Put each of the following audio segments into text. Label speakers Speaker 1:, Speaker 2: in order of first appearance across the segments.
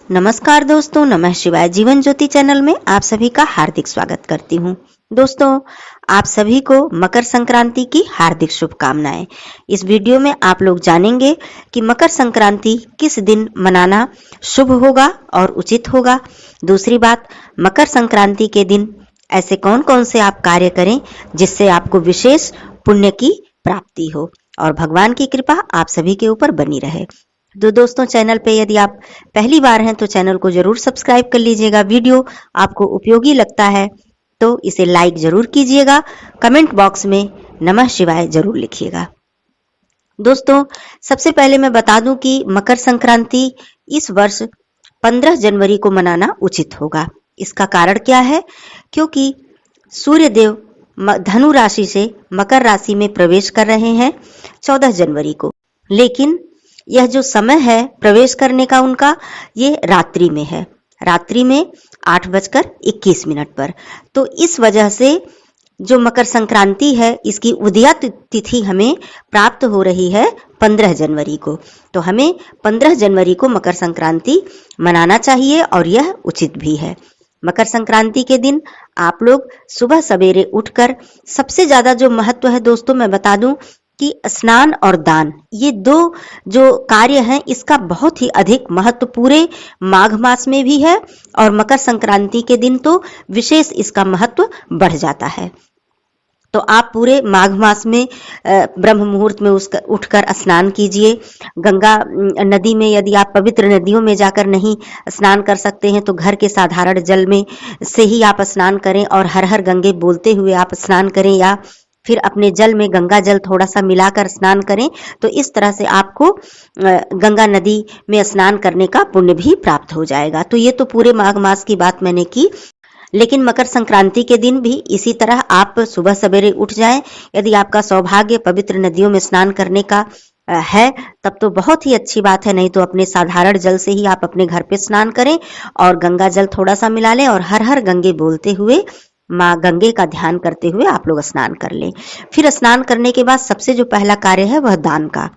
Speaker 1: नमस्कार दोस्तों, नमः शिवाय। जीवन ज्योति चैनल में आप सभी का हार्दिक स्वागत करती हूँ। दोस्तों, आप सभी को मकर संक्रांति की हार्दिक शुभकामनाएं। इस वीडियो में आप लोग जानेंगे कि मकर संक्रांति किस दिन मनाना शुभ होगा और उचित होगा। दूसरी बात, मकर संक्रांति के दिन ऐसे कौन कौन से आप कार्य करें जिससे आपको विशेष पुण्य की प्राप्ति हो और भगवान की कृपा आप सभी के ऊपर बनी रहे। तो दोस्तों, चैनल पे यदि आप पहली बार हैं तो चैनल को जरूर सब्सक्राइब कर लीजिएगा। वीडियो आपको उपयोगी लगता है तो इसे लाइक जरूर कीजिएगा। कमेंट बॉक्स में नमः शिवाय जरूर लिखिएगा। दोस्तों, सबसे पहले मैं बता दूं कि मकर संक्रांति इस वर्ष 15 जनवरी को मनाना उचित होगा। इसका कारण क्या है? क्योंकि सूर्य देव धनु राशि से मकर राशि में प्रवेश कर रहे हैं 14 जनवरी को, लेकिन यह जो समय है प्रवेश करने का उनका, ये रात्रि में है। रात्रि में 8:21 पर। तो इस वजह से जो मकर संक्रांति है इसकी उदयात तिथि हमें प्राप्त हो रही है 15 जनवरी को। तो हमें 15 जनवरी को मकर संक्रांति मनाना चाहिए और यह उचित भी है। मकर संक्रांति के दिन आप लोग सुबह सवेरे उठकर, सबसे ज्यादा जो महत्व है दोस्तों मैं बता दूं कि स्नान और दान, ये दो जो कार्य हैं इसका बहुत ही अधिक महत्व पूरे माघ मास में भी है और मकर संक्रांति के दिन तो विशेष इसका महत्व बढ़ जाता है। तो आप पूरे माघ मास में ब्रह्म मुहूर्त में उठकर स्नान कीजिए। गंगा नदी में यदि आप पवित्र नदियों में जाकर नहीं स्नान कर सकते हैं तो घर के साधारण जल में से ही आप स्नान करें और हर हर गंगे बोलते हुए आप स्नान करें, या फिर अपने जल में गंगा जल थोड़ा सा मिलाकर स्नान करें। तो इस तरह से आपको गंगा नदी में स्नान करने का पुण्य भी प्राप्त हो जाएगा। तो ये तो पूरे माघ मास की बात मैंने की, लेकिन मकर संक्रांति के दिन भी इसी तरह आप सुबह सवेरे उठ जाएं। यदि आपका सौभाग्य पवित्र नदियों में स्नान करने का है तब तो बहुत ही अच्छी बात है, नहीं तो अपने साधारण जल से ही आप अपने घर पे स्नान करें और गंगा जल थोड़ा सा मिला लें और हर हर गंगे बोलते हुए, माँ गंगे का ध्यान करते हुए आप लोग स्नान कर लें। फिर स्नान करने के बाद सबसे जो पहला कार्य है वह दान का।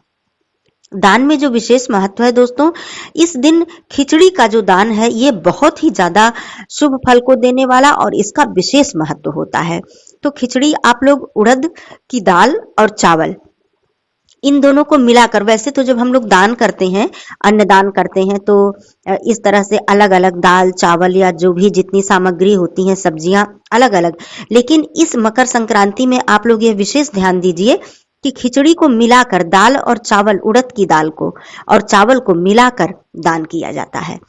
Speaker 1: दान में जो विशेष महत्व है दोस्तों, इस दिन खिचड़ी का जो दान है ये बहुत ही ज्यादा शुभ फल को देने वाला और इसका विशेष महत्व होता है। तो खिचड़ी आप लोग उड़द की दाल और चावल, इन दोनों को मिलाकर, वैसे तो जब हम लोग दान करते हैं, अन्नदान करते हैं, तो इस तरह से अलग अलग दाल चावल या जो भी जितनी सामग्री होती हैं, सब्जियां अलग अलग, लेकिन इस मकर संक्रांति में आप लोग ये विशेष ध्यान दीजिए कि खिचड़ी को मिलाकर, दाल और चावल, उड़द की दाल को और चावल को मिलाकर दान किया जाता है।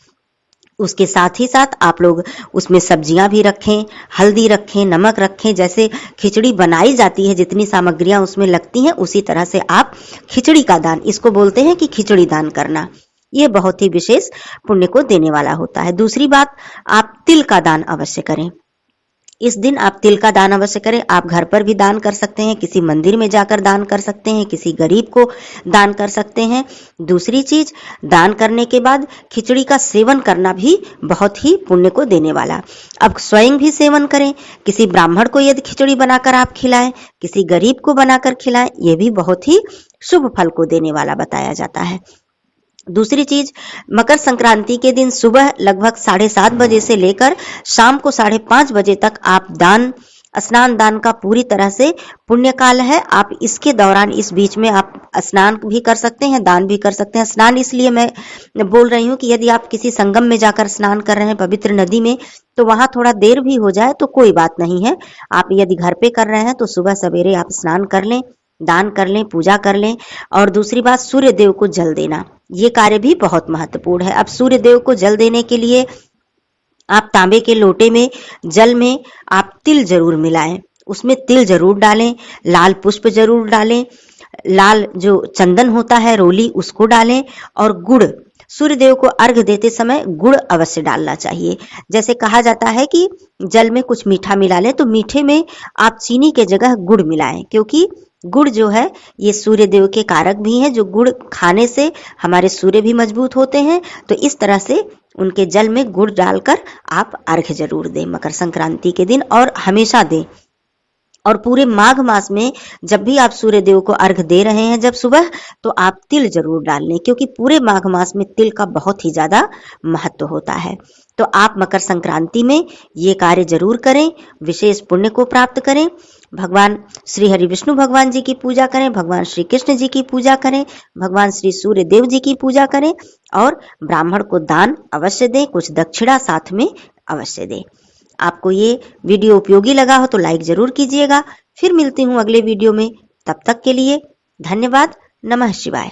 Speaker 1: उसके साथ ही साथ आप लोग उसमें सब्जियां भी रखें, हल्दी रखें, नमक रखें। जैसे खिचड़ी बनाई जाती है, जितनी सामग्रियां उसमें लगती हैं, उसी तरह से आप खिचड़ी का दान, इसको बोलते हैं कि खिचड़ी दान करना, ये बहुत ही विशेष पुण्य को देने वाला होता है। दूसरी बात, आप तिल का दान अवश्य करें। इस दिन आप तिल का दान अवश्य करें। आप घर पर भी दान कर सकते हैं, किसी मंदिर में जाकर दान कर सकते हैं, किसी गरीब को दान कर सकते हैं। दूसरी चीज, दान करने के बाद खिचड़ी का सेवन करना भी बहुत ही पुण्य को देने वाला। अब स्वयं भी सेवन करें, किसी ब्राह्मण को यदि खिचड़ी बनाकर आप खिलाएं, किसी गरीब को बनाकर खिलाएं, ये भी बहुत ही शुभ फल को देने वाला बताया जाता है। दूसरी चीज, मकर संक्रांति के दिन सुबह लगभग 7:30 बजे से लेकर शाम को 5:30 बजे तक आप दान, स्नान दान का पूरी तरह से पुण्य काल है। आप इसके दौरान, इस बीच में आप स्नान भी कर सकते हैं, दान भी कर सकते हैं। स्नान इसलिए मैं बोल रही हूँ कि यदि आप किसी संगम में जाकर स्नान कर रहे हैं, पवित्र नदी में, तो वहां थोड़ा देर भी हो जाए तो कोई बात नहीं है। आप यदि घर पे कर रहे हैं तो सुबह सवेरे आप स्नान कर लें, दान कर लें, पूजा कर लें। और दूसरी बात, सूर्य देव को जल देना, ये कार्य भी बहुत महत्वपूर्ण है। अब सूर्य देव को जल देने के लिए आप तांबे के लोटे में, जल में आप तिल जरूर मिलाएं, उसमें तिल जरूर डालें, लाल पुष्प जरूर डालें, लाल जो चंदन होता है, रोली, उसको डालें, और गुड़, सूर्य देव को अर्घ देते समय गुड़ अवश्य डालना चाहिए। जैसे कहा जाता है कि जल में कुछ मीठा मिला लें, तो मीठे में आप चीनी के जगह गुड़ मिलाएं, क्योंकि गुड़ जो है ये सूर्य देव के कारक भी हैं। जो गुड़ खाने से हमारे सूर्य भी मजबूत होते हैं। तो इस तरह से उनके जल में गुड़ डालकर आप अर्घ्य जरूर दें मकर संक्रांति के दिन, और हमेशा दें। और पूरे माघ मास में जब भी आप सूर्य देव को अर्घ दे रहे हैं जब सुबह, तो आप तिल जरूर डाल लें, क्योंकि पूरे माघ मास में तिल का बहुत ही ज्यादा महत्व होता है। तो आप मकर संक्रांति में ये कार्य जरूर करें, विशेष पुण्य को प्राप्त करें। भगवान श्री हरि विष्णु भगवान जी की पूजा करें, भगवान श्री कृष्ण जी की पूजा करें, भगवान श्री सूर्य देव जी की पूजा करें और ब्राह्मण को दान अवश्य दें, कुछ दक्षिणा साथ में अवश्य दें। आपको ये वीडियो उपयोगी लगा हो तो लाइक जरूर कीजिएगा। फिर मिलती हूँ अगले वीडियो में, तब तक के लिए धन्यवाद। नमः शिवाय।